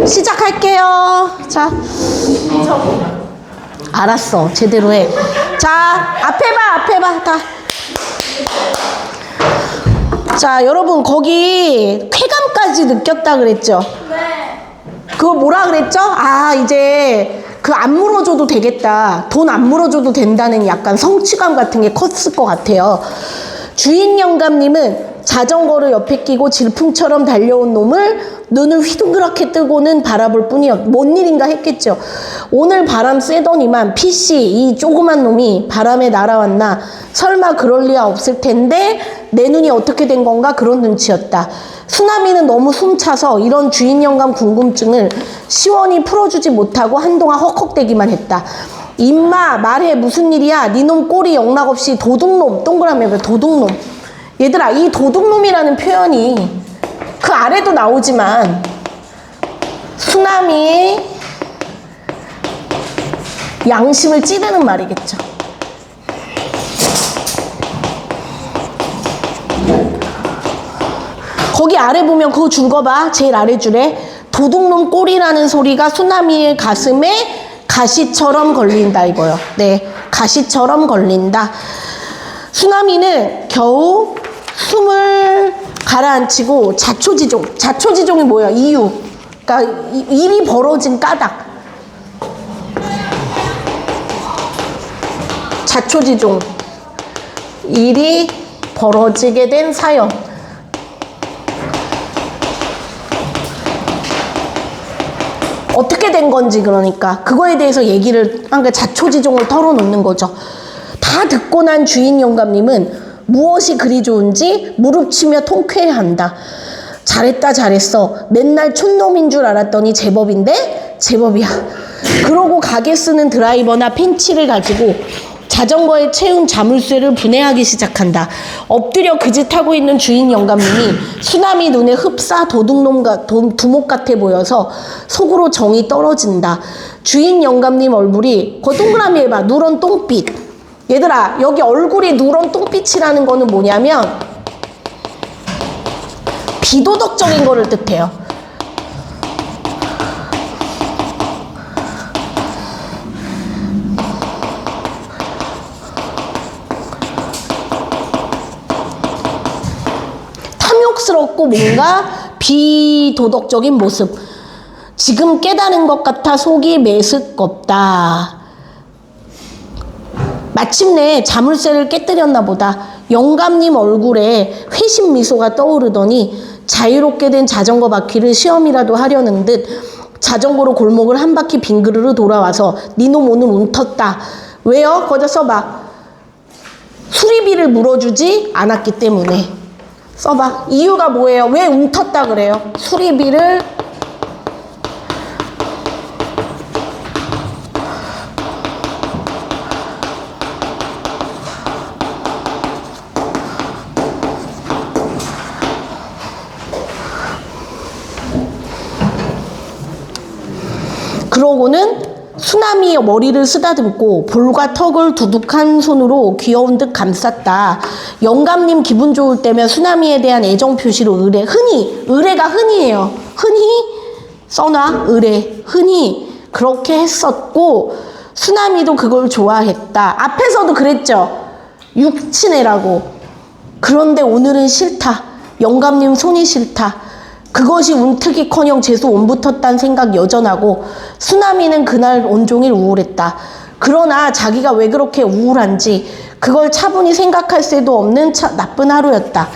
시작할게요. 자, 알았어. 제대로 해. 자, 앞에 봐. 다. 자, 여러분 거기 쾌감까지 느꼈다 그랬죠? 네. 그거 뭐라 그랬죠? 아, 이제 그 안 물어줘도 되겠다. 돈 안 물어줘도 된다는 약간 성취감 같은 게 컸을 것 같아요. 주인 영감님은 자전거를 옆에 끼고 질풍처럼 달려온 놈을 눈을 휘둥그렇게 뜨고는 바라볼 뿐이었. 뭔 일인가 했겠죠. 오늘 바람 쐬더니만 PC 이 조그만 놈이 바람에 날아왔나. 설마 그럴 리야 없을 텐데 내 눈이 어떻게 된 건가 그런 눈치였다. 수나미는 너무 숨차서 이런 주인 영감 궁금증을 시원히 풀어주지 못하고 한동안 헉헉대기만 했다. 임마 말해 무슨 일이야. 니놈 꼴이 영락없이 도둑놈. 동그라미 해봐. 도둑놈. 얘들아 이 도둑놈이라는 표현이 그 아래도 나오지만 수나미의 양심을 찌르는 말이겠죠. 거기 아래 보면 그거 준 거 봐. 제일 아래 줄에 도둑놈 꼴이라는 소리가 수나미의 가슴에 가시처럼 걸린다 이거요. 네, 가시처럼 걸린다. 수나미는 겨우 숨을 가라앉히고 자초지종. 자초지종이 뭐야? 이유. 그러니까 일이 벌어진 까닭. 자초지종. 일이 벌어지게 된 사연. 어떻게 된 건지 그러니까 그거에 대해서 얘기를 한 게 자초지종을 털어놓는 거죠. 다 듣고 난 주인 영감님은 무엇이 그리 좋은지 무릎치며 통쾌해한다. 잘했어. 맨날 촌놈인 줄 알았더니 제법인데? 제법이야. 그러고 가게 쓰는 드라이버나 펜치를 가지고 자전거에 채운 자물쇠를 분해하기 시작한다. 엎드려 그 짓 하고 있는 주인 영감님이 수나미 눈에 흡사 도둑놈과 두목 같아 보여서 속으로 정이 떨어진다. 주인 영감님 얼굴이 그 동그라미 해봐. 누런 똥빛. 얘들아 여기 얼굴이 누런 똥빛이라는 거는 뭐냐면 비도덕적인 거를 뜻해요. 탐욕스럽고 뭔가 비도덕적인 모습. 지금 깨달은 것 같아 속이 메스껍다. 마침내 자물쇠를 깨뜨렸나 보다. 영감님 얼굴에 회심 미소가 떠오르더니 자유롭게 된 자전거 바퀴를 시험이라도 하려는 듯 자전거로 골목을 한 바퀴 빙그르르 돌아와서 니놈 오늘 운텄다. 왜요? 거기다 써봐. 수리비를 물어주지 않았기 때문에. 써봐. 이유가 뭐예요? 왜 운텄다 그래요? 수리비를 그러고는 수나미의 머리를 쓰다듬고 볼과 턱을 두둑한 손으로 귀여운 듯 감쌌다. 영감님 기분 좋을 때면 수나미에 대한 애정 표시로 의뢰. 의뢰가 흔히예요. 흔히 써놔. 의뢰. 흔히 그렇게 했었고 수나미도 그걸 좋아했다. 앞에서도 그랬죠. 육친애라고. 그런데 오늘은 싫다. 영감님 손이 싫다. 그것이 운특이커녕 재수 온붙었다는 생각 여전하고 수나미는 그날 온종일 우울했다. 그러나 자기가 왜 그렇게 우울한지 그걸 차분히 생각할 새도 없는 나쁜 하루였다.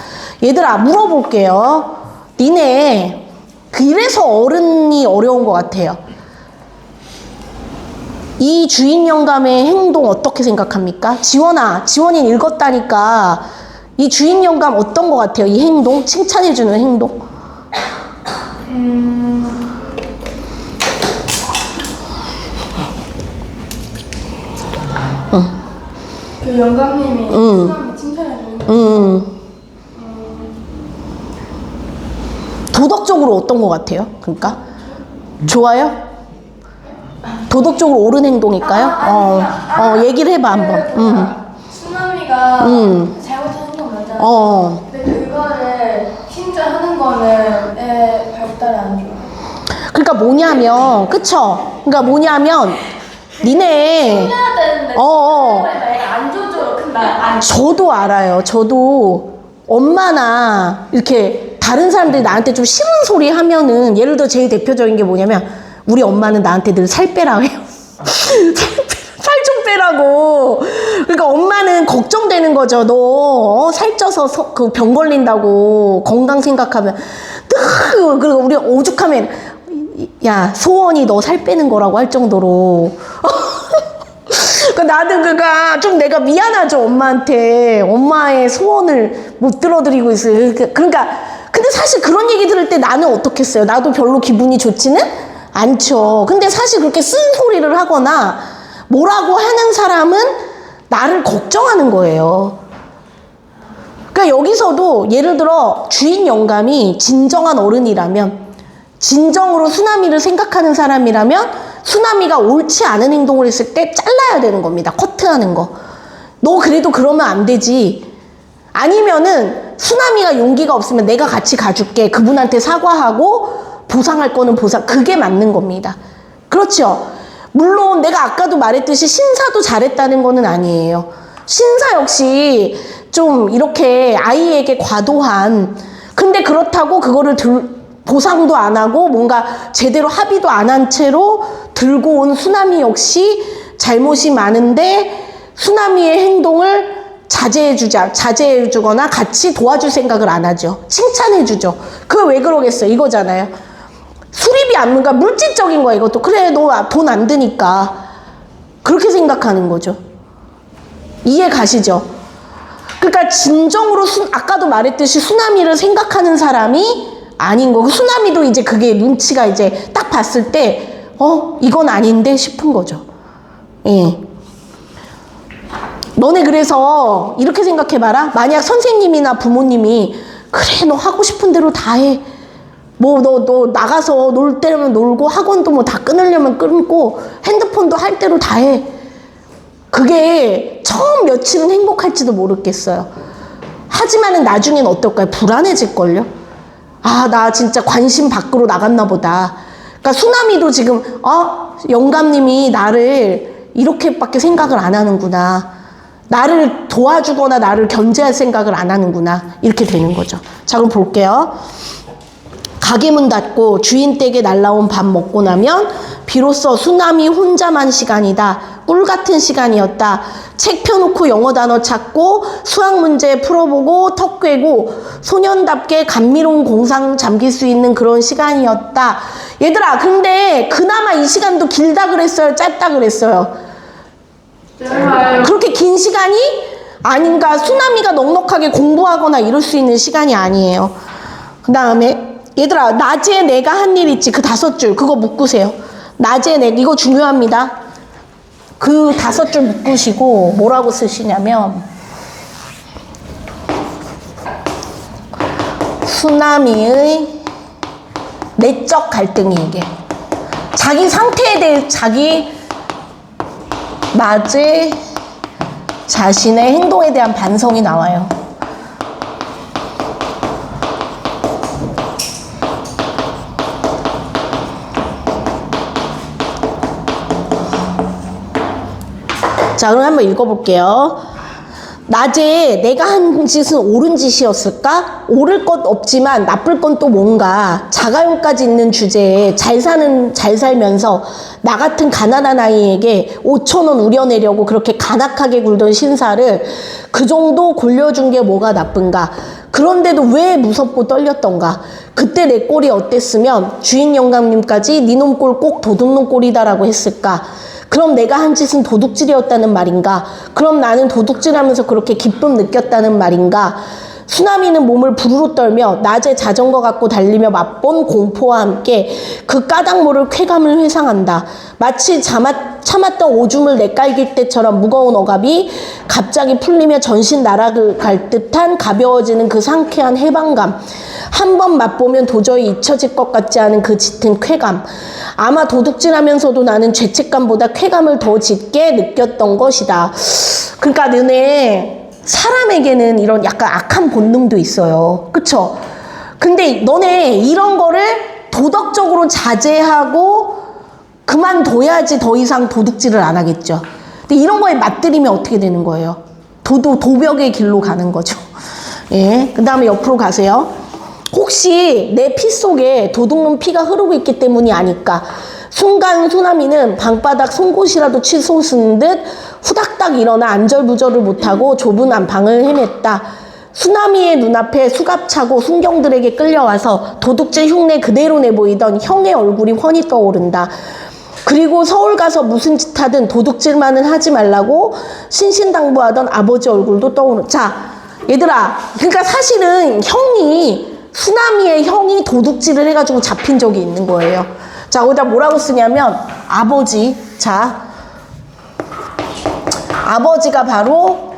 얘들아 물어볼게요. 니네 이래서 어른이 어려운 것 같아요. 이 주인 영감의 행동 어떻게 생각합니까? 지원이 읽었다니까 이 주인 영감 어떤 것 같아요? 이 행동? 칭찬해주는 행동? 그 영감님이 수나미 칭찬해주는 도덕적으로 어떤 것 같아요? 그러니까 좋아요? 도덕적으로 옳은 행동일까요? 얘기를 해봐 한번. 수나미가 잘못한 행동 맞잖아요. 근데 그거를 칭찬하는 거는 내 발달이 안 좋아. 그러니까 뭐냐면, 그쵸? 그러니까 뭐냐면, 니네, 해야 되는데 내가 안 조절로 큰다. 저도 알아요. 저도 엄마나 이렇게 다른 사람들이 나한테 좀 싫은 소리 하면은, 예를 들어 제일 대표적인 게 뭐냐면, 우리 엄마는 나한테 늘 살 빼라 해요. 살 좀 빼라고. 그러니까 엄마는 걱정되는 거죠. 너 살쪄서 그 병 걸린다고 건강 생각하면. 그리고 우리 오죽하면 야 소원이 너 살 빼는 거라고 할 정도로. 그러니까 나도 그가 좀 내가 미안하죠. 엄마한테 엄마의 소원을 못 들어드리고 있어요. 그러니까 근데 사실 그런 얘기 들을 때 나는 어떻겠어요. 나도 별로 기분이 좋지는 않죠. 근데 사실 그렇게 쓴소리를 하거나 뭐라고 하는 사람은 나를 걱정하는 거예요. 그러니까 여기서도 예를 들어 주인 영감이 진정한 어른이라면, 진정으로 수나미를 생각하는 사람이라면 수나미가 옳지 않은 행동을 했을 때 잘라야 되는 겁니다. 커트하는 거. 너 그래도 그러면 안 되지. 아니면은 수나미가 용기가 없으면 내가 같이 가줄게. 그분한테 사과하고 보상할 거는 보상. 그게 맞는 겁니다. 그렇죠? 물론 내가 아까도 말했듯이 신사도 잘했다는 거는 아니에요. 신사 역시 좀 이렇게 아이에게 과도한, 근데 그렇다고 그거를 보상도 안 하고 뭔가 제대로 합의도 안 한 채로 들고 온 수나미 역시 잘못이 많은데 수나미의 행동을 자제해주거나 같이 도와줄 생각을 안 하죠. 칭찬해주죠. 그게 왜 그러겠어요? 이거잖아요. 수리비 안, 그러니까 물질적인 거야, 이것도. 그래, 너 돈 안 드니까. 그렇게 생각하는 거죠. 이해 가시죠? 그러니까 진정으로 아까도 말했듯이 수나미를 생각하는 사람이 아닌 거고, 수나미도 이제 그게 눈치가 이제 딱 봤을 때, 이건 아닌데 싶은 거죠. 예. 너네 그래서 이렇게 생각해봐라. 만약 선생님이나 부모님이, 그래, 너 하고 싶은 대로 다 해. 뭐, 너 나가서 놀 때면 놀고, 학원도 뭐 다 끊으려면 끊고, 핸드폰도 할 대로 다 해. 그게 처음 며칠은 행복할지도 모르겠어요. 하지만은 나중엔 어떨까요? 불안해질걸요? 아, 나 진짜 관심 밖으로 나갔나 보다. 그러니까 수나미도 지금, 영감님이 나를 이렇게밖에 생각을 안 하는구나. 나를 도와주거나 나를 견제할 생각을 안 하는구나. 이렇게 되는 거죠. 자, 그럼 볼게요. 가게 문 닫고 주인 댁에 날라온 밥 먹고 나면 비로소 수나미 혼자만 시간이다. 꿀 같은 시간이었다. 책 펴놓고 영어 단어 찾고 수학 문제 풀어보고 턱 꿰고 소년답게 감미로운 공상 잠길 수 있는 그런 시간이었다. 얘들아, 근데 그나마 이 시간도 길다 그랬어요? 짧다 그랬어요? 그렇게 긴 시간이 아닌가. 수나미가 넉넉하게 공부하거나 이럴 수 있는 시간이 아니에요. 그 다음에 얘들아, 낮에 내가 한 일 있지. 그 5줄 그거 묶으세요. 낮에 이거 중요합니다. 그 5줄 묶으시고 뭐라고 쓰시냐면, 수나미의 내적 갈등이 이게 자기 상태에 대해 자기 낮에 자신의 행동에 대한 반성이 나와요. 자, 그럼 한번 읽어볼게요. 낮에 내가 한 짓은 옳은 짓이었을까? 옳을 것 없지만 나쁠 건 또 뭔가. 자가용까지 있는 주제에 잘 살면서 나 같은 가난한 아이에게 5,000원 우려내려고 그렇게 간악하게 굴던 신사를 그 정도 골려준 게 뭐가 나쁜가? 그런데도 왜 무섭고 떨렸던가? 그때 내 꼴이 어땠으면 주인 영감님까지 니놈 꼴 꼭 도둑놈 꼴이다라고 했을까? 그럼 내가 한 짓은 도둑질이었다는 말인가? 그럼 나는 도둑질하면서 그렇게 기쁨 느꼈다는 말인가? 수나미는 몸을 부르르 떨며 낮에 자전거 갖고 달리며 맛본 공포와 함께 그 까닭 모를 쾌감을 회상한다. 마치 참았던 오줌을 내깔길 때처럼 무거운 억압이 갑자기 풀리며 전신 날아갈 듯한 가벼워지는 그 상쾌한 해방감. 한 번 맛보면 도저히 잊혀질 것 같지 않은 그 짙은 쾌감. 아마 도둑질하면서도 나는 죄책감보다 쾌감을 더 짙게 느꼈던 것이다. 그러니까 너네 사람에게는 이런 약간 악한 본능도 있어요. 그쵸? 근데 너네 이런 거를 도덕적으로 자제하고 그만둬야지 더 이상 도둑질을 안 하겠죠. 근데 이런 거에 맞들이면 어떻게 되는 거예요? 도벽의 길로 가는 거죠. 예. 그 다음에 옆으로 가세요. 혹시 내 피 속에 도둑놈 피가 흐르고 있기 때문이 아닐까. 순간 수나미는 방바닥 송곳이라도 치솟은 듯 후닥닥 일어나 안절부절을 못하고 좁은 안방을 헤맸다. 수나미의 눈앞에 수갑차고 순경들에게 끌려와서 도둑질 흉내 그대로 내보이던 형의 얼굴이 훤히 떠오른다. 그리고 서울 가서 무슨 짓 하든 도둑질만은 하지 말라고 신신당부하던 아버지 얼굴도 떠오르. 자, 얘들아, 그러니까 사실은 수나미의 형이 도둑질을 해가지고 잡힌 적이 있는 거예요. 자, 거기다 뭐라고 쓰냐면 아버지. 자, 아버지가 바로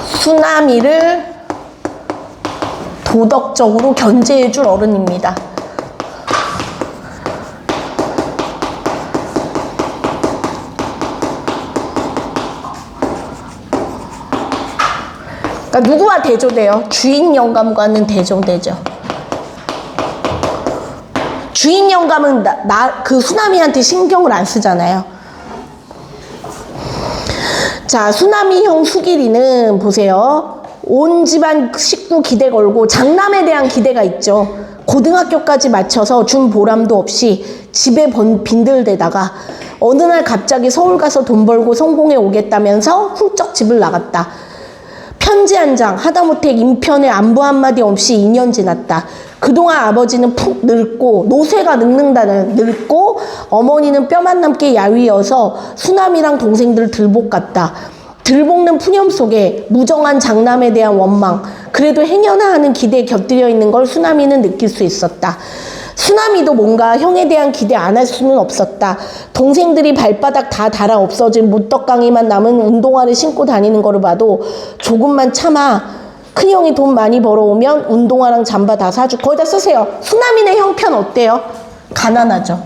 수나미를 도덕적으로 견제해줄 어른입니다. 그러니까 누구와 대조돼요? 주인 영감과는 대조되죠. 주인 영감은 그 수나미한테 신경을 안 쓰잖아요. 자, 수나미 형 수길이는 보세요. 온 집안 식구 기대 걸고 장남에 대한 기대가 있죠. 고등학교까지 마쳐서 준 보람도 없이 집에 빈들대다가 어느 날 갑자기 서울 가서 돈 벌고 성공해 오겠다면서 훌쩍 집을 나갔다. 편지 한 장, 하다못해 인편에 안부 한마디 없이 2년 지났다. 그동안 아버지는 푹 늙고 노쇠가 늙고 어머니는 뼈만 남게 야위여서 수남이랑 동생들 들볶았다. 들볶는 푸념 속에 무정한 장남에 대한 원망, 그래도 행여나 하는 기대에 곁들여 있는 걸 수남이는 느낄 수 있었다. 수남이도 뭔가 형에 대한 기대 안 할 수는 없었다. 동생들이 발바닥 다 닳아 없어진 무떡강이만 남은 운동화를 신고 다니는 거를 봐도 조금만 참아. 큰형이 돈 많이 벌어오면 운동화랑 잠바 다 사주고. 거기다 쓰세요. 수남이네 형편 어때요? 가난하죠.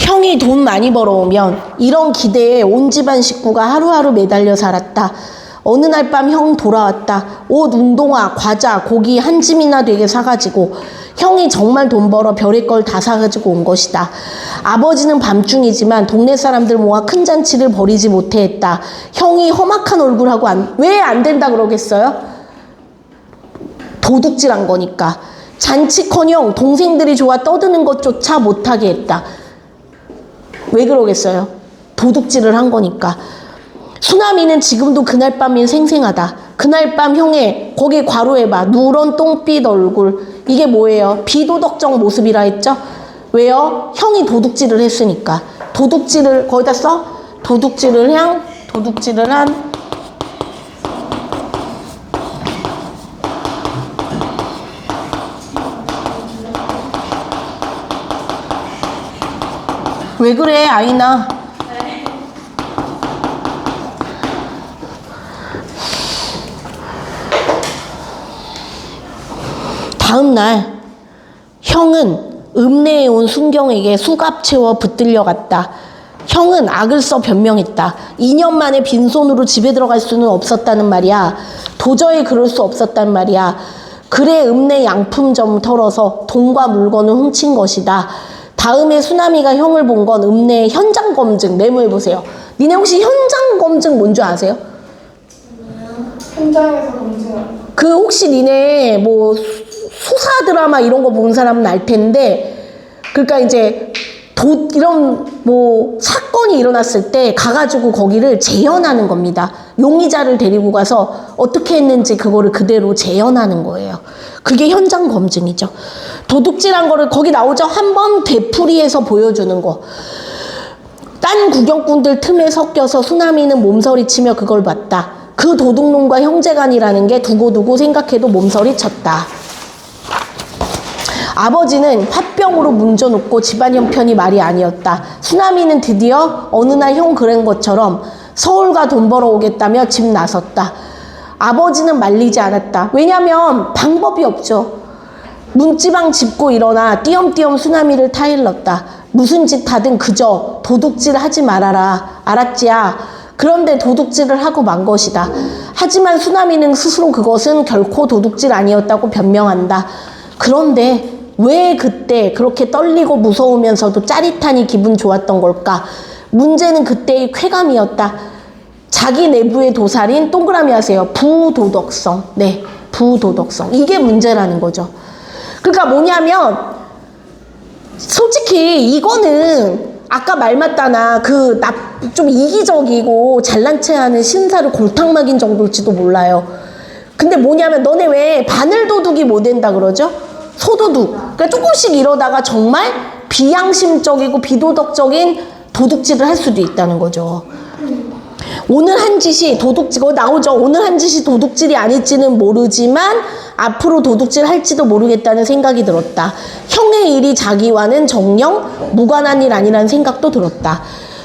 형이 돈 많이 벌어오면 이런 기대에 온 집안 식구가 하루하루 매달려 살았다. 어느 날 밤 형 돌아왔다. 옷, 운동화, 과자, 고기 한 짐이나 되게 사가지고. 형이 정말 돈 벌어 별의 걸 다 사가지고 온 것이다. 아버지는 밤중이지만 동네 사람들 모아 큰 잔치를 벌이지 못해 했다. 형이 험악한 얼굴하고 왜 안 된다 그러겠어요? 도둑질한 거니까. 잔치커녕 동생들이 좋아 떠드는 것조차 못하게 했다. 왜 그러겠어요? 도둑질을 한 거니까. 수나미는 지금도 그날 밤이 생생하다. 그날 밤 형의 거기 괄호해봐. 누런 똥빛 얼굴. 이게 뭐예요? 비도덕적 모습이라 했죠? 왜요? 형이 도둑질을 했으니까. 도둑질을 거기다 써? 도둑질을 한 왜 그래 아이나. 다음날 형은 읍내에 온 순경에게 수갑 채워 붙들려 갔다. 형은 악을 써 변명했다. 2년 만에 빈손으로 집에 들어갈 수는 없었다는 말이야. 도저히 그럴 수 없었단 말이야. 그래 읍내 양품점 털어서 돈과 물건을 훔친 것이다. 다음에 수나미가 형을 본 건 읍내의 현장 검증. 메모해보세요. 니네 혹시 현장 검증 뭔 줄 아세요? 현장에서 검증하는. 그 혹시 니네 뭐 수사 드라마 이런 거 본 사람은 알 텐데, 그러니까 이제 이런 뭐 사건이 일어났을 때 가가지고 거기를 재현하는 겁니다. 용의자를 데리고 가서 어떻게 했는지 그거를 그대로 재현하는 거예요. 그게 현장 검증이죠. 도둑질한 거를 거기 나오죠. 한번 되풀이해서 보여주는 거. 딴 구경꾼들 틈에 섞여서 수나미는 몸서리치며 그걸 봤다. 그 도둑놈과 형제간이라는 게 두고두고 생각해도 몸서리 쳤다. 아버지는 화병으로 문져놓고 집안 형편이 말이 아니었다. 수나미는 드디어 어느 날 형 그런 것처럼 서울가 돈 벌어 오겠다며 집 나섰다. 아버지는 말리지 않았다. 왜냐하면 방법이 없죠. 문지방 짚고 일어나 띄엄띄엄 수나미를 타일렀다. 무슨 짓 하든 그저 도둑질 하지 말아라. 알았지야? 그런데 도둑질을 하고 만 것이다. 하지만 수나미는 스스로 그것은 결코 도둑질 아니었다고 변명한다. 그런데 왜 그때 그렇게 떨리고 무서우면서도 짜릿하니 기분 좋았던 걸까? 문제는 그때의 쾌감이었다. 자기 내부의 도살인 동그라미 하세요. 부도덕성. 네, 부도덕성. 이게 문제라는 거죠. 그러니까 뭐냐면 솔직히 이거는 아까 말 맞다나 좀 이기적이고 잘난 체하는 신사를 골탕 먹인 정도일지도 몰라요. 근데 뭐냐면 너네 왜 바늘도둑이 뭐 된다 그러죠? 소도둑. 그러니까 조금씩 이러다가 정말 비양심적이고 비도덕적인 도둑질을 할 수도 있다는 거죠. 오늘 한 짓이 도둑질, 나오죠. 오늘 한 짓이 도둑질이 아닐지는 모르지만 앞으로 도둑질 할지도 모르겠다는 생각이 들었다. 형의 일이 자기와는 정녕 무관한 일 아니라는 생각도 들었다.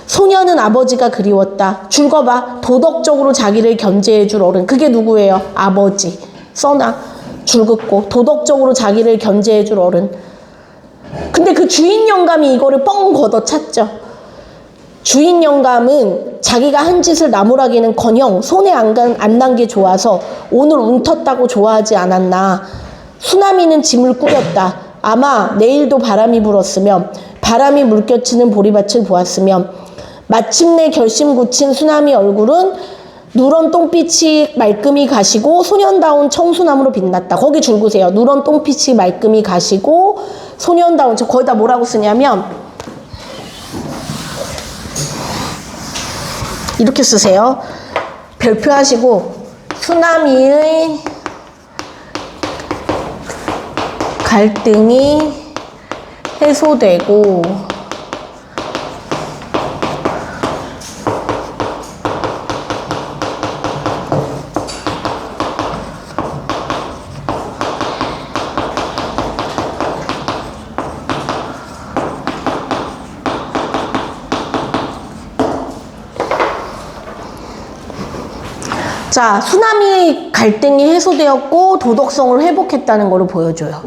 소녀는 아버지가 그리웠다. 줄거봐. 도덕적으로 자기를 견제해줄 어른. 그게 누구예요? 아버지. 써놔. 줄 긋고. 도덕적으로 자기를 견제해줄 어른. 근데 그 주인 영감이 이거를 뻥 걷어찼죠. 주인 영감은 자기가 한 짓을 나무라기는커녕 손에 안 난 게 좋아서 오늘 움텄다고 좋아하지 않았나. 수나미는 짐을 꾸렸다. 아마 내일도 바람이 불었으면 바람이 물결치는 보리밭을 보았으면 마침내 결심 굳힌 수나미 얼굴은 누런 똥빛이 말끔히 가시고 소년다운 청수나무로 빛났다. 거기 줄구세요. 누런 똥빛이 말끔히 가시고 소년다운, 거기다 뭐라고 쓰냐면 이렇게 쓰세요. 별표하시고 수나미의 갈등이 해소되고 자, 수나미 갈등이 해소되었고 도덕성을 회복했다는 것을 보여줘요.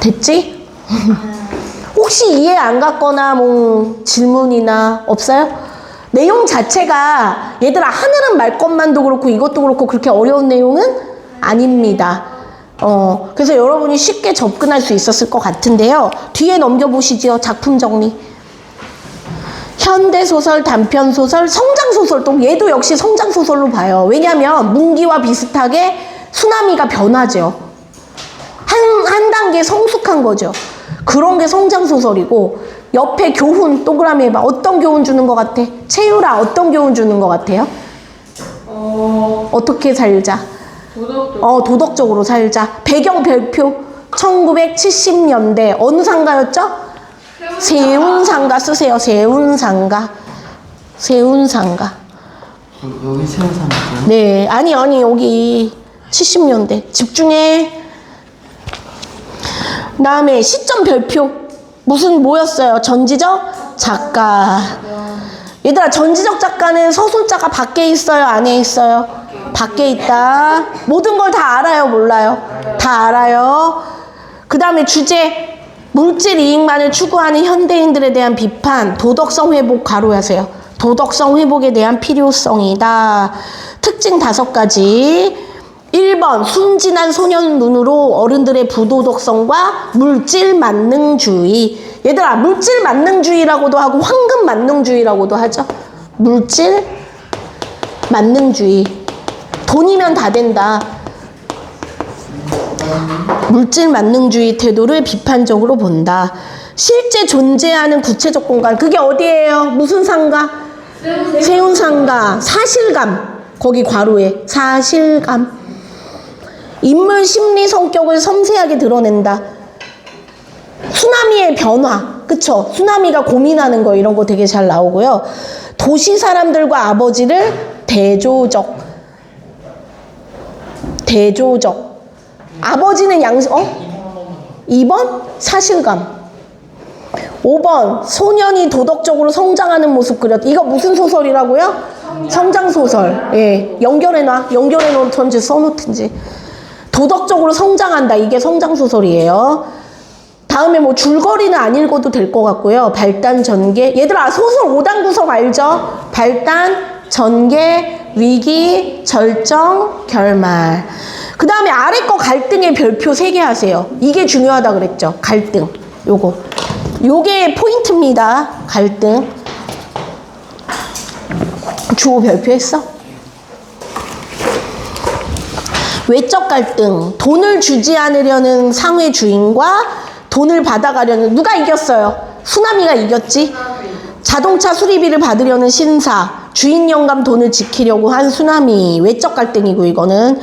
됐지? 혹시 이해 안 갔거나 뭐 질문이나 없어요? 내용 자체가 얘들아 하늘은 말 것만도 그렇고 이것도 그렇고 그렇게 어려운 내용은 아닙니다. 그래서 여러분이 쉽게 접근할 수 있었을 것 같은데요. 뒤에 넘겨보시죠. 작품 정리. 현대소설, 단편소설, 성장소설. 또 얘도 역시 성장소설로 봐요. 왜냐하면 문기와 비슷하게 수나미가 변하죠. 한 단계 성숙한 거죠. 그런 게 성장소설이고 옆에 교훈 동그라미 해봐. 어떤 교훈 주는 것 같아? 채유라 어떤 교훈 주는 것 같아요? 어떻게 살자? 도덕적으로 살자. 배경 별표 1970년대 어느 상가였죠? 세운상가 쓰세요. 세운상가. 세운상가. 여기 세운상가요? 네, 아니 여기 70년대 집중해. 그다음에 시점 별표 무슨 뭐였어요? 전지적 작가. 얘들아 전지적 작가는 서술자가 밖에 있어요? 안에 있어요? 밖에 있다. 모든 걸 다 알아요? 몰라요? 다 알아요. 그 다음에 주제 물질 이익만을 추구하는 현대인들에 대한 비판. 도덕성 회복 가로하세요. 도덕성 회복에 대한 필요성이다. 특징 5가지. 1번 순진한 소년 눈으로 어른들의 부도덕성과 물질 만능주의. 얘들아 물질 만능주의라고도 하고 황금 만능주의라고도 하죠. 물질 만능주의. 돈이면 다 된다. 물질 만능주의 태도를 비판적으로 본다. 실제 존재하는 구체적 공간. 그게 어디예요? 무슨 상가? 세운상가. 사실감. 거기 괄호에 사실감. 인물 심리 성격을 섬세하게 드러낸다. 수나미의 변화. 그쵸? 수나미가 고민하는 거 이런 거 되게 잘 나오고요. 도시 사람들과 아버지를 대조적. 아버지는 2번? 사실감. 5번 소년이 도덕적으로 성장하는 모습 그렸다. 이거 무슨 소설이라고요? 성장소설. 예, 연결해놔. 연결해놓던지 써놓든지. 도덕적으로 성장한다. 이게 성장소설이에요. 다음에 뭐 줄거리는 안 읽어도 될 것 같고요. 발단, 전개. 얘들아, 소설 5단 구성 알죠? 발단, 전개, 위기, 절정, 결말. 그 다음에 아래 거 갈등의 별표 3개 하세요. 이게 중요하다 그랬죠? 갈등. 요게 포인트입니다. 갈등. 주어 별표 했어? 외적 갈등. 돈을 주지 않으려는 상회 주인과 돈을 받아가려는, 누가 이겼어요? 수나미가 이겼지? 자동차 수리비를 받으려는 신사, 주인 영감 돈을 지키려고 한 수나미. 외적 갈등이고, 이거는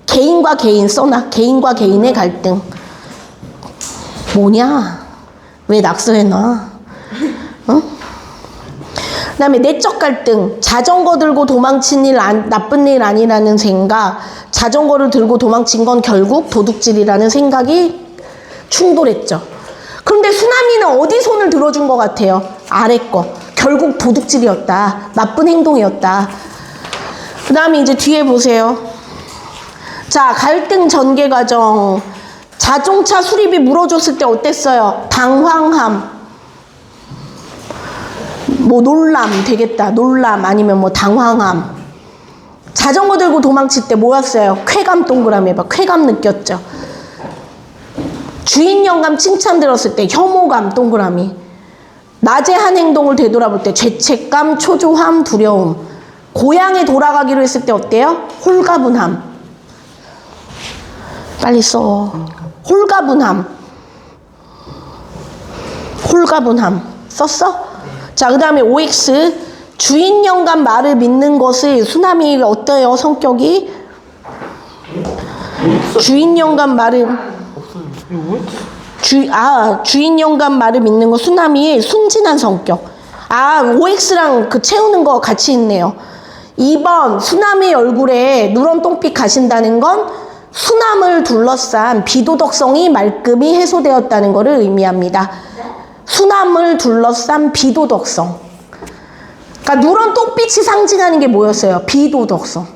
개인과 개인 써놔. 개인과 개인의 갈등. 뭐냐? 왜 낙서해놔? 어? 그 다음에 내적 갈등. 자전거 들고 도망친 일 나쁜 일 아니라는 생각. 자전거를 들고 도망친 건 결국 도둑질이라는 생각이 충돌했죠. 그런데 수나미는 어디 손을 들어준 것 같아요? 아래 거. 결국 도둑질이었다. 나쁜 행동이었다. 그 다음에 이제 뒤에 보세요. 자, 갈등 전개 과정. 자동차 수리비 물어줬을 때 어땠어요? 당황함. 뭐 놀람 되겠다. 놀람 아니면 뭐 당황함. 자전거 들고 도망칠 때 뭐였어요? 쾌감 동그라미 해봐. 쾌감 느꼈죠. 주인 영감 칭찬 들었을 때 혐오감 동그라미. 낮에 한 행동을 되돌아볼 때 죄책감, 초조함, 두려움. 고향에 돌아가기로 했을 때 어때요? 홀가분함. 빨리 써. 홀가분함. 홀가분함. 썼어? 자, 그 다음에 OX. 주인 영감 말을 믿는 것을 수나미 어때요? 성격이? 주인 영감 말을 주인 영감 말을 믿는 거 수나미의 순진한 성격. OX랑 그 채우는 거 같이 있네요. 2번 수나미 얼굴에 누런 똥빛 가신다는 건 수남을 둘러싼 비도덕성이 말끔히 해소되었다는 것을 의미합니다. 수남을 둘러싼 비도덕성. 그러니까 누런 똥빛이 상징하는 게 뭐였어요? 비도덕성.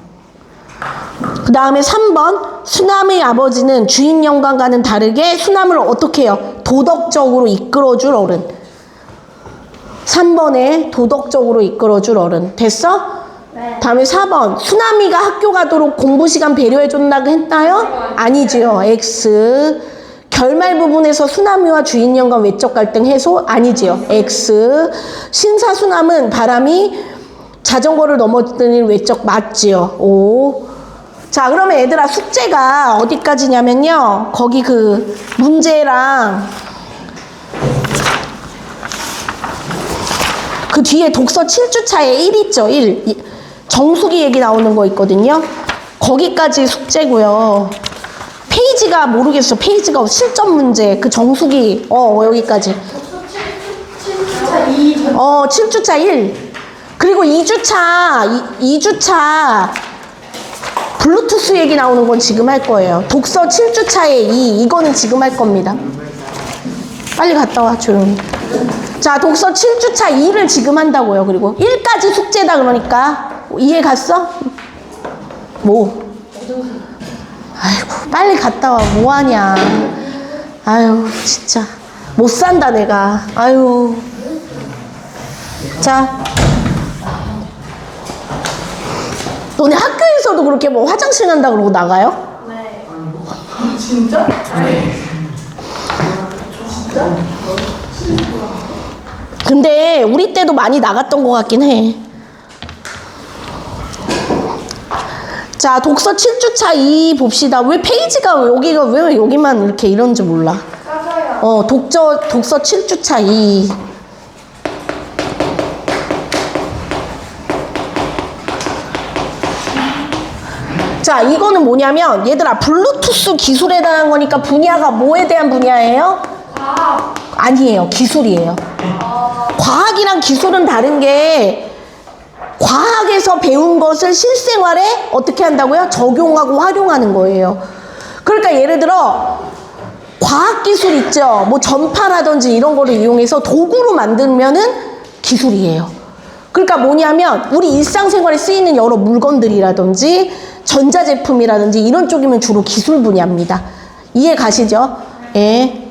그 다음에 3번 수남의 아버지는 주인 영감과는 다르게 수남을 어떻게 해요? 도덕적으로 이끌어줄 어른. 3번에 도덕적으로 이끌어줄 어른. 됐어? 네. 다음에 4번 수나미가 학교 가도록 공부 시간 배려해준다고 했나요? 아니지요. X. 결말 부분에서 수나미와 주인 영감 외적 갈등 해소? 아니지요. X. 신사 수남은 바람이 자전거를 넘어뜨린 외적 맞지요. O. 자, 그러면 얘들아 숙제가 어디까지냐면요. 거기 그 문제랑 그 뒤에 독서 7주차에 1 있죠. 1. 정수기 얘기 나오는 거 있거든요. 거기까지 숙제고요. 페이지가 모르겠어. 페이지가 실전 문제. 그 정수기. 여기까지. 7주차 1. 그리고 2주차 블루투스 얘기 나오는 건 지금 할 거예요. 독서 7주차에 2. 이거는 지금 할 겁니다. 빨리 갔다 와, 조용히. 자, 독서 7주차 2를 지금 한다고요. 그리고 1까지 숙제다 그러니까. 이해 갔어? 뭐? 아이고, 빨리 갔다 와. 뭐하냐. 아유, 진짜. 못 산다, 내가. 아유. 자. 너네 학교에서도 그렇게 뭐 화장실 간다 그러고 나가요? 네. 진짜? 진짜? 근데 우리 때도 많이 나갔던 것 같긴 해. 자, 독서 7주차 2 봅시다. 왜 페이지가 여기가 왜 여기만 이렇게 이런지 몰라. 맞아요. 독서 7주차 2. 자, 이거는 뭐냐면 얘들아 블루투스 기술에 대한 거니까 분야가 뭐에 대한 분야예요? 과학. 아니에요. 기술이에요. 과학이랑 기술은 다른 게 과학에서 배운 것을 실생활에 어떻게 한다고요? 적용하고 활용하는 거예요. 그러니까 예를 들어 과학기술 있죠? 뭐 전파라든지 이런 거를 이용해서 도구로 만들면은 기술이에요. 그러니까 뭐냐면 우리 일상생활에 쓰이는 여러 물건들이라든지 전자제품이라든지 이런 쪽이면 주로 기술 분야입니다. 이해 가시죠? 예.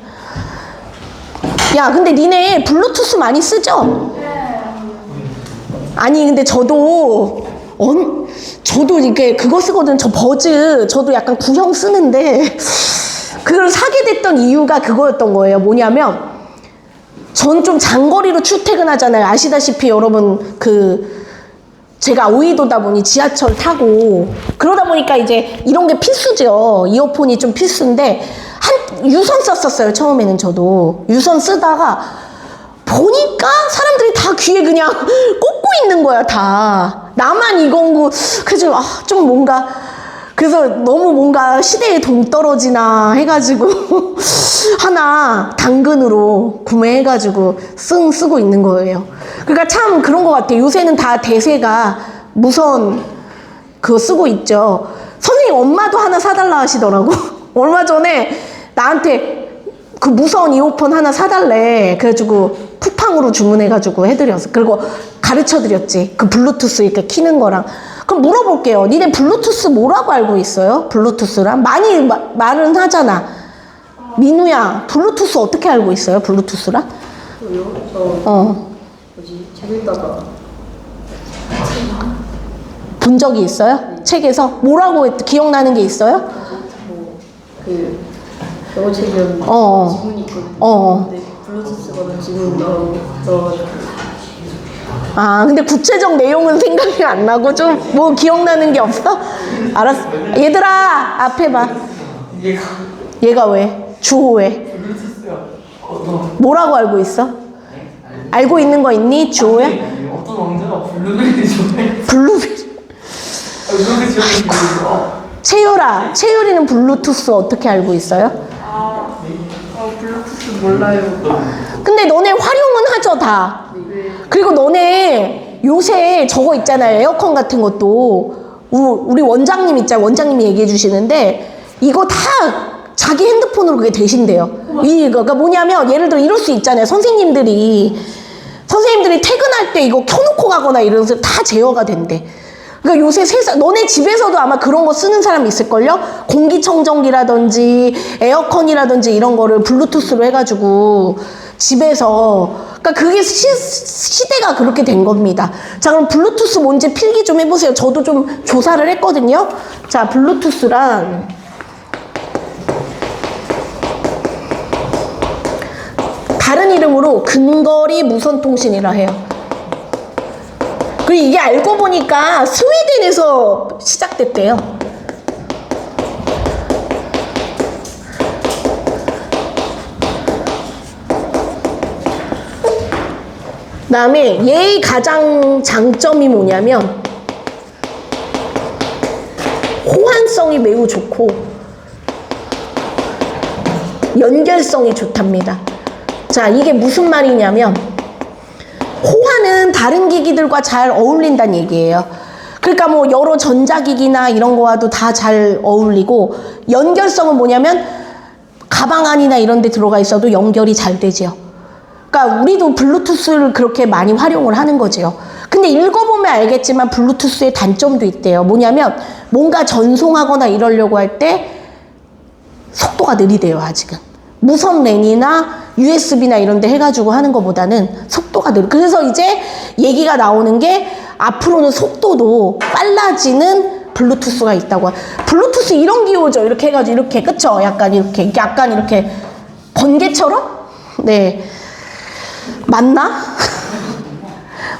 야, 근데 니네 블루투스 많이 쓰죠? 아니, 근데 저도 이렇게 그거 쓰거든. 저 버즈. 저도 약간 구형 쓰는데 그걸 사게 됐던 이유가 그거였던 거예요. 뭐냐면 전 좀 장거리로 출퇴근하잖아요. 아시다시피 여러분 제가 오이도다 보니 지하철 타고 그러다 보니까 이제 이런 게 필수죠. 이어폰이 좀 필수인데 유선 썼었어요. 처음에는 저도 유선 쓰다가 보니까 사람들이 다 귀에 그냥 꽂고 있는 거야. 다 나만 이건고 그래서 좀 뭔가 그래서 너무 뭔가 시대에 동떨어지나 해가지고 하나 당근으로 구매해가지고 쓰고 있는 거예요. 그러니까 참 그런 것 같아요. 요새는 다 대세가 무선 그거 쓰고 있죠. 선생님 엄마도 하나 사달라 하시더라고. 얼마 전에 나한테 그 무선 이어폰 하나 사달래. 그래가지고 쿠팡으로 주문해가지고 해드렸어. 그리고 가르쳐드렸지. 그 블루투스 이렇게 키는 거랑. 그럼 물어볼게요. 니네 블루투스 뭐라고 알고 있어요? 블루투스랑? 많이 말은 하잖아. 민우야, 블루투스 어떻게 알고 있어요? 블루투스랑? 책 읽다가 본 적이 있어요? 책에서? 뭐라고 기억나는 게 있어요? 그 영어 책이었는데 지문이 있거든요. 근데 블루투스거든 지문 넣어가지고. 근데 구체적 내용은 생각이 안 나고 좀 뭐 기억나는 게 없어? 알았어. 얘들아, 앞에 봐. 얘가 왜? 주호 왜? 뭐라고 알고 있어? 알고 있는 거 있니? 주호야? 어떤 왕자가 블루베리 좋아해? 블루베리. 블루베리 좋아해. 채율아, 채율이는 블루투스 어떻게 알고 있어요? 블루투스 몰라요. 근데 너네 활용은 하죠, 다. 그리고 너네 요새 저거 있잖아요. 에어컨 같은 것도 우리 원장님 있잖아요. 원장님이 얘기해 주시는데 이거 다 자기 핸드폰으로 그게 되신대요. 그러니까 뭐냐면 예를 들어 이럴 수 있잖아요. 선생님들이 퇴근할 때 이거 켜놓고 가거나 이러면서 다 제어가 된대. 그러니까 요새 너네 집에서도 아마 그런 거 쓰는 사람 있을걸요? 공기청정기라든지 에어컨이라든지 이런 거를 블루투스로 해가지고 집에서 그러니까 그게 시대가 그렇게 된 겁니다. 자, 그럼 블루투스 뭔지 필기 좀 해보세요. 저도 좀 조사를 했거든요. 자, 블루투스란 다른 이름으로 근거리 무선통신이라 해요. 그리고 이게 알고 보니까 스웨덴에서 시작됐대요. 그다음에 얘의 가장 장점이 뭐냐면 호환성이 매우 좋고 연결성이 좋답니다. 자, 이게 무슨 말이냐면 호환은 다른 기기들과 잘 어울린다는 얘기예요. 그러니까 뭐 여러 전자기기나 이런 거와도 다 잘 어울리고 연결성은 뭐냐면 가방 안이나 이런 데 들어가 있어도 연결이 잘 되죠. 그러니까 우리도 블루투스를 그렇게 많이 활용을 하는 거죠. 근데 읽어보면 알겠지만 블루투스의 단점도 있대요. 뭐냐면 뭔가 전송하거나 이러려고 할 때 속도가 느리대요. 아직은 무선 랜이나 USB나 이런 데 해가지고 하는 것보다는 속도가 느려. 그래서 이제 얘기가 나오는 게 앞으로는 속도도 빨라지는 블루투스가 있다고. 블루투스 이런 기호죠. 이렇게 해가지고 이렇게 그쵸? 약간 이렇게 번개처럼? 네. 맞나?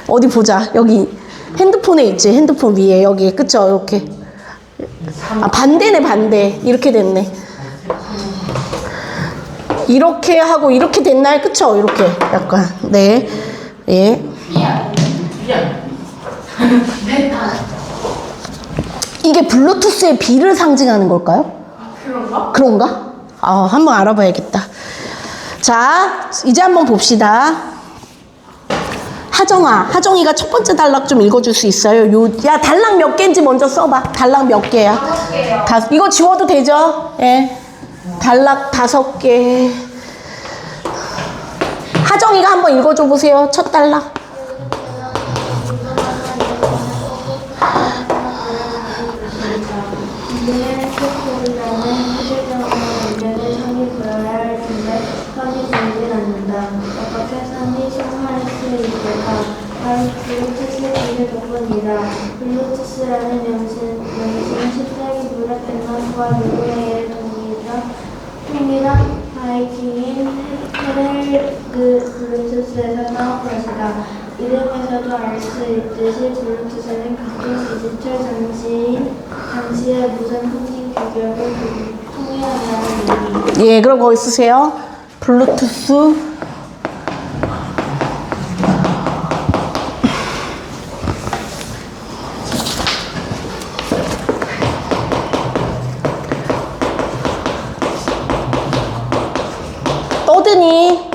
어디 보자. 여기 핸드폰에 있지. 핸드폰 위에 여기 그쵸? 이렇게. 반대네 반대. 이렇게 됐네. 이렇게 하고 이렇게 됐나요? 그쵸? 이렇게 약간 네. 예. 이게 블루투스의 B를 상징하는 걸까요? 그런가? 한번 알아봐야겠다. 자, 이제 한번 봅시다. 하정이가 첫 번째 단락 좀 읽어줄 수 있어요? 야, 단락 몇 개인지 먼저 써봐. 단락 몇 개야? 5개요. 이거 지워도 되죠? 예. 단락 5개. 하정이가 한번 읽어줘 보세요. 첫 단락. 이제는 큐브보다는 현실적으로 문제를 처리되어야 할 텐데 선이 되질 않는다. 어떻게 선이 실행할 수 있을까? 바로 블루투스 기술 덕분이다. 블루투스라는 명칭은 10세기 무렵 덴마크와 노르웨이의 통일한 바이킹인 헤렐그 블루투스에서 나온 것이다. 이름에서도 알 수 있듯이 블루투스는 각종 디지털 장치의 무선 통신 규격을 통일한다는 의미. 예, 그럼 거기 쓰세요. 블루투스. 떠드니?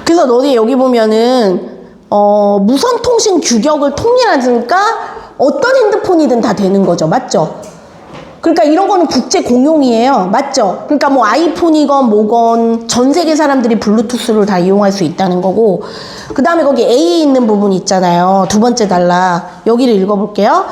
그래서 너네 여기 보면은 무선 통신 규격을 통일하니까 어떤 핸드폰이든 다 되는 거죠. 맞죠? 그러니까 이런 거는 국제 공용이에요. 맞죠? 그러니까 뭐 아이폰이건 뭐건 전 세계 사람들이 블루투스를 다 이용할 수 있다는 거고, 그 다음에 거기 A 있는 부분 있잖아요. 두 번째 단락. 여기를 읽어볼게요.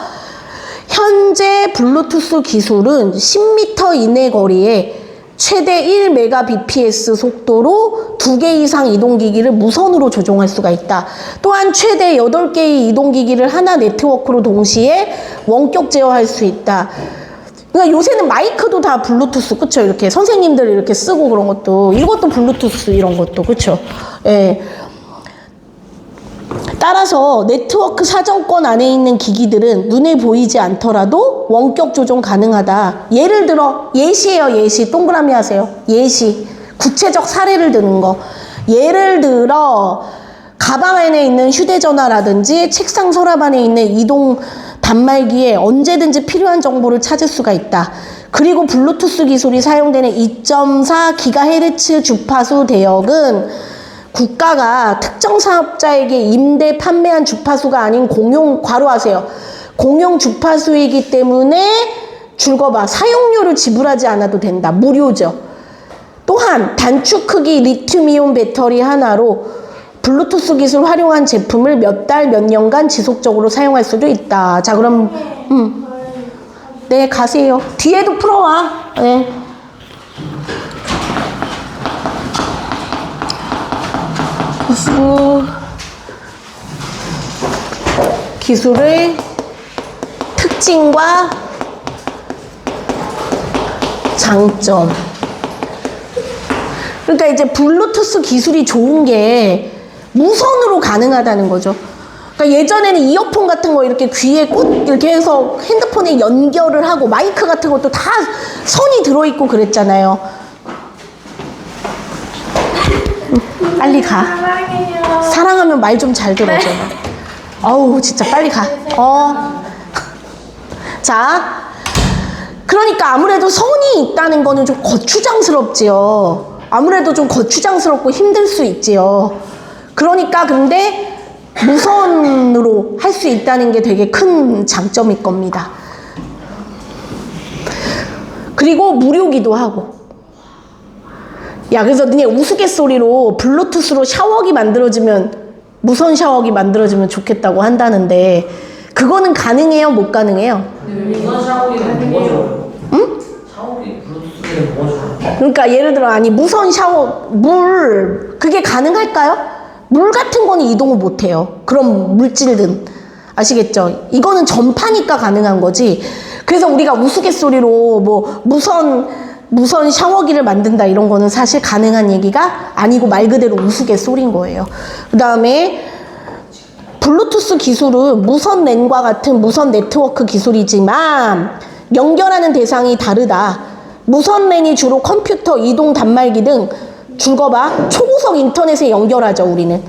현재 블루투스 기술은 10m 이내 거리에 최대 1Mbps 속도로 2개 이상 이동기기를 무선으로 조종할 수가 있다. 또한 최대 8개의 이동기기를 하나 네트워크로 동시에 원격 제어할 수 있다. 그러니까 요새는 마이크도 다 블루투스, 그쵸? 이렇게 선생님들 이렇게 쓰고 그런 것도, 이것도 블루투스 이런 것도, 그쵸? 예. 따라서 네트워크 사정권 안에 있는 기기들은 눈에 보이지 않더라도 원격 조종 가능하다. 예를 들어, 예시예요, 예시. 동그라미 하세요. 예시. 구체적 사례를 드는 거. 예를 들어, 가방 안에 있는 휴대전화라든지 책상 서랍 안에 있는 이동 단말기에 언제든지 필요한 정보를 찾을 수가 있다. 그리고 블루투스 기술이 사용되는 2.4GHz 주파수 대역은 국가가 특정 사업자에게 임대 판매한 주파수가 아닌 공용, 괄호하세요. 공용 주파수이기 때문에 줄거봐. 사용료를 지불하지 않아도 된다. 무료죠. 또한 단축 크기 리튬이온 배터리 하나로 블루투스 기술 활용한 제품을 몇 달, 몇 년간 지속적으로 사용할 수도 있다. 자, 그럼 네, 가세요. 뒤에도 풀어와. 네. 기술의 특징과 장점. 그러니까 이제 블루투스 기술이 좋은 게 무선으로 가능하다는 거죠. 그러니까 예전에는 이어폰 같은 거 이렇게 귀에 이렇게 해서 핸드폰에 연결을 하고 마이크 같은 것도 다 선이 들어있고 그랬잖아요. 빨리 가. 사랑해요. 사랑하면 말 좀 잘 들어줘. 어우, 진짜 빨리 가. 자, 그러니까 아무래도 선이 있다는 거는 좀 거추장스럽지요. 아무래도 좀 거추장스럽고 힘들 수 있지요. 그러니까 근데 무선으로 할 수 있다는 게 되게 큰 장점일 겁니다. 그리고 무료기도 하고. 야, 그래서 너네 우스갯소리로 블루투스로 샤워기 만들어지면, 무선 샤워기 만들어지면 좋겠다고 한다는데, 그거는 가능해요? 못 가능해요? 무선 샤워기는 뭐죠? 응? 샤워기 블루투스는 뭐죠? 그러니까 예를 들어, 아니, 무선 샤워, 그게 가능할까요? 물 같은 거는 이동을 못 해요. 그런 물질든. 아시겠죠? 이거는 전파니까 가능한 거지. 그래서 우리가 우스갯소리로 뭐, 무선 샤워기를 만든다 이런 거는 사실 가능한 얘기가 아니고 말 그대로 우스갯소리인 거예요. 그 다음에 블루투스 기술은 무선 랜과 같은 무선 네트워크 기술이지만 연결하는 대상이 다르다. 무선 랜이 주로 컴퓨터, 이동 단말기 등 줄거봐 초고속 인터넷에 연결하죠. 우리는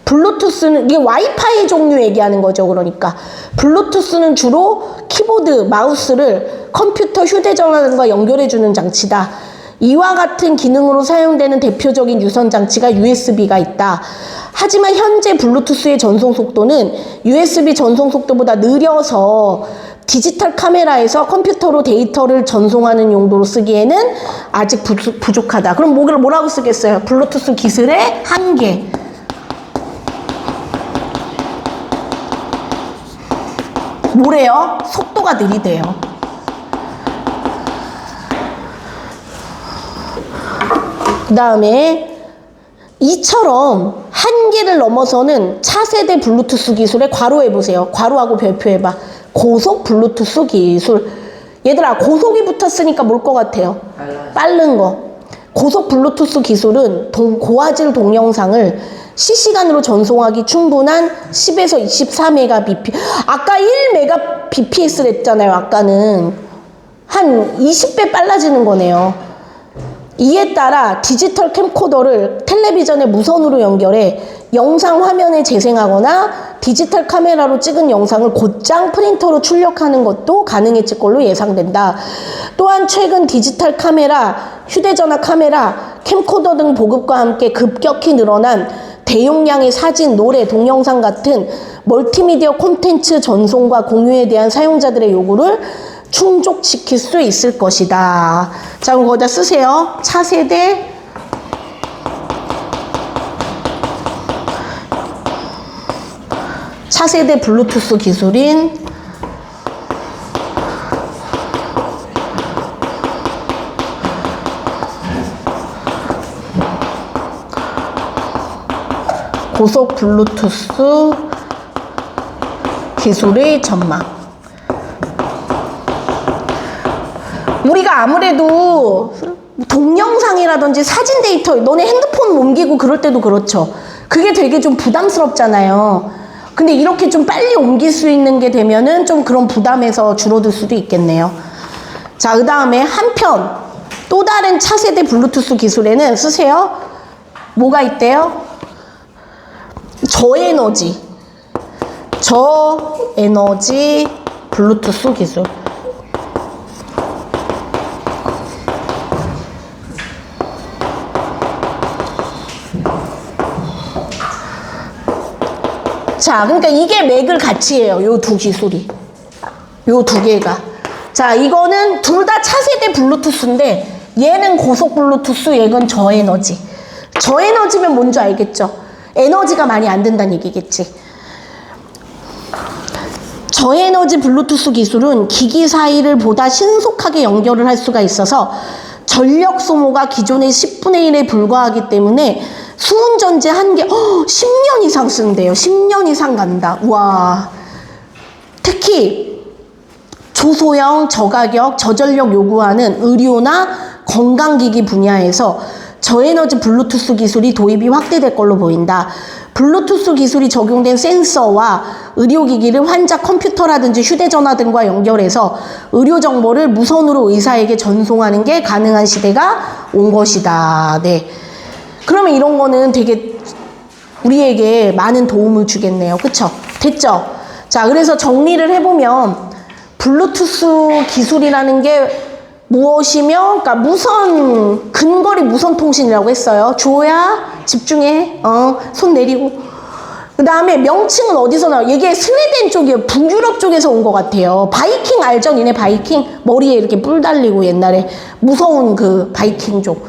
블루투스는 이게 와이파이 종류 얘기하는 거죠. 그러니까 블루투스는 주로 키보드, 마우스를 컴퓨터, 휴대전화과 연결해주는 장치다. 이와 같은 기능으로 사용되는 대표적인 유선 장치가 USB가 있다. 하지만 현재 블루투스의 전송 속도는 USB 전송 속도보다 느려서 디지털 카메라에서 컴퓨터로 데이터를 전송하는 용도로 쓰기에는 아직 부족하다. 그럼 뭐라고 쓰겠어요? 블루투스 기술의 한계. 뭐래요? 속도가 느리대요. 그 다음에 이처럼 한계를 넘어서는 차세대 블루투스 기술에 괄호해보세요. 괄호하고 별표해봐. 고속 블루투스 기술. 얘들아, 고속이 붙었으니까 뭘 것 같아요? 빠른 거. 고속 블루투스 기술은 고화질 동영상을 실시간으로 전송하기 충분한 10에서 24메가bps. 아까 1메가bps를 했잖아요. 아까는 한 20배 빨라지는 거네요. 이에 따라 디지털 캠코더를 텔레비전에 무선으로 연결해 영상 화면에 재생하거나 디지털 카메라로 찍은 영상을 곧장 프린터로 출력하는 것도 가능해질 걸로 예상된다. 또한 최근 디지털 카메라, 휴대전화 카메라, 캠코더 등 보급과 함께 급격히 늘어난 대용량의 사진, 노래, 동영상 같은 멀티미디어 콘텐츠 전송과 공유에 대한 사용자들의 요구를 충족시킬 수 있을 것이다. 자, 그럼 거기다 쓰세요. 차세대 블루투스 기술인 고속 블루투스 기술의 전망. 우리가 아무래도 동영상이라든지 사진 데이터, 너네 핸드폰 옮기고 그럴 때도 그렇죠. 그게 되게 좀 부담스럽잖아요. 근데 이렇게 좀 빨리 옮길 수 있는 게 되면은 좀 그런 부담에서 줄어들 수도 있겠네요. 자, 그 다음에 한편 또 다른 차세대 블루투스 기술에는 쓰세요. 뭐가 있대요? 저에너지 블루투스 기술. 자, 그러니까 이게 맥을 같이 해요. 요 두 기술이. 요 두 개가. 자, 이거는 둘 다 차세대 블루투스인데 얘는 고속 블루투스, 얘는 저에너지. 저에너지면 뭔지 알겠죠? 에너지가 많이 안 든다는 얘기겠지. 저에너지 블루투스 기술은 기기 사이를 보다 신속하게 연결을 할 수가 있어서 전력 소모가 기존의 10분의 1에 불과하기 때문에 수은전지 한 개, 10년 이상 쓴대요. 10년 이상 간다. 와. 특히 초소형, 저가격, 저전력 요구하는 의료나 건강기기 분야에서 저에너지 블루투스 기술이 도입이 확대될 걸로 보인다. 블루투스 기술이 적용된 센서와 의료기기를 환자 컴퓨터라든지 휴대전화 등과 연결해서 의료 정보를 무선으로 의사에게 전송하는 게 가능한 시대가 온 것이다. 네. 그러면 이런 거는 되게 우리에게 많은 도움을 주겠네요. 그쵸? 됐죠? 자, 그래서 정리를 해보면 블루투스 기술이라는 게 무엇이며, 그러니까 근거리 무선 통신이라고 했어요. 조야, 집중해. 손 내리고. 그 다음에 명칭은 어디서 나와요? 이게 스웨덴 쪽이에요. 북유럽 쪽에서 온 것 같아요. 바이킹 알죠? 니네 바이킹? 머리에 이렇게 뿔 달리고 옛날에 무서운 그 바이킹족.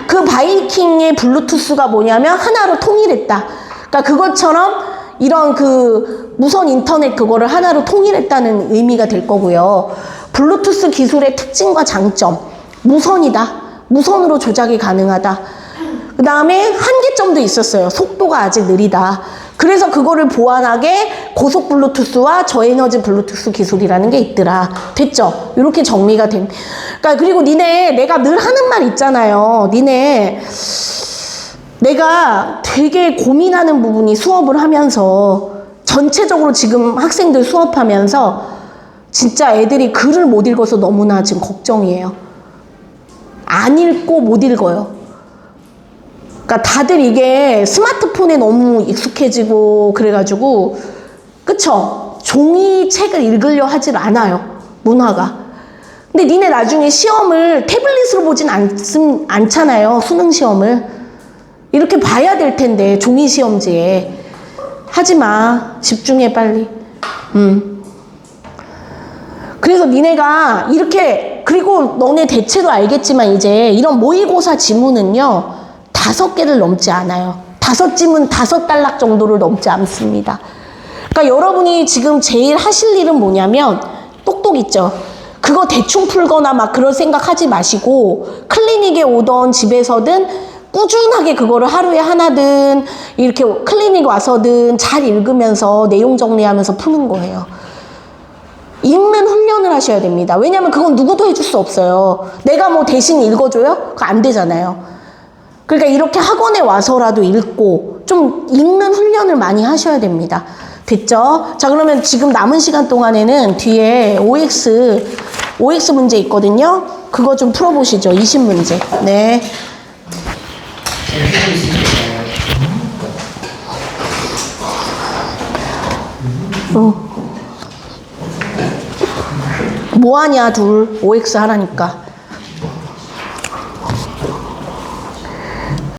그 바이킹의 블루투스가 뭐냐면 하나로 통일했다. 그러니까 그것처럼 이런 그 무선 인터넷 그거를 하나로 통일했다는 의미가 될 거고요. 블루투스 기술의 특징과 장점. 무선이다. 무선으로 조작이 가능하다. 그 다음에 한계점도 있었어요. 속도가 아직 느리다. 그래서 그거를 보완하게 고속 블루투스와 저에너지 블루투스 기술이라는 게 있더라. 됐죠? 이렇게 정리가 된. 그러니까 그리고 내가 늘 하는 말 있잖아요. 내가 되게 고민하는 부분이 수업을 하면서 전체적으로 지금 학생들 수업하면서 진짜 애들이 글을 못 읽어서 너무나 지금 걱정이에요. 안 읽고 못 읽어요. 그러니까 다들 이게 스마트폰에 너무 익숙해지고 그래가지고 그쵸? 종이책을 읽으려 하질 않아요. 문화가. 근데 니네 나중에 시험을 태블릿으로 보진 않잖아요. 수능 시험을. 이렇게 봐야 될 텐데, 종이 시험지에. 하지 마. 집중해, 빨리. 그래서 니네가 이렇게, 그리고 너네 대체로 알겠지만 이제 이런 모의고사 지문은요, 5개를 넘지 않아요. 5지문 5단락 정도를 넘지 않습니다. 그러니까 여러분이 지금 제일 하실 일은 뭐냐면, 똑똑 있죠? 그거 대충 풀거나 막 그럴 생각 하지 마시고, 클리닉에 오던 집에서든 꾸준하게 그거를 하루에 하나든 이렇게 클리닉 와서든 잘 읽으면서 내용 정리하면서 푸는 거예요. 읽는 훈련을 하셔야 됩니다. 왜냐면 그건 누구도 해줄 수 없어요. 내가 뭐 대신 읽어줘요? 그거 안 되잖아요. 그러니까 이렇게 학원에 와서라도 읽고 좀 읽는 훈련을 많이 하셔야 됩니다. 됐죠? 자, 그러면 지금 남은 시간 동안에는 뒤에 OX 문제 있거든요. 그거 좀 풀어보시죠. 20문제. 네. 뭐하냐, 둘. OX 하라니까.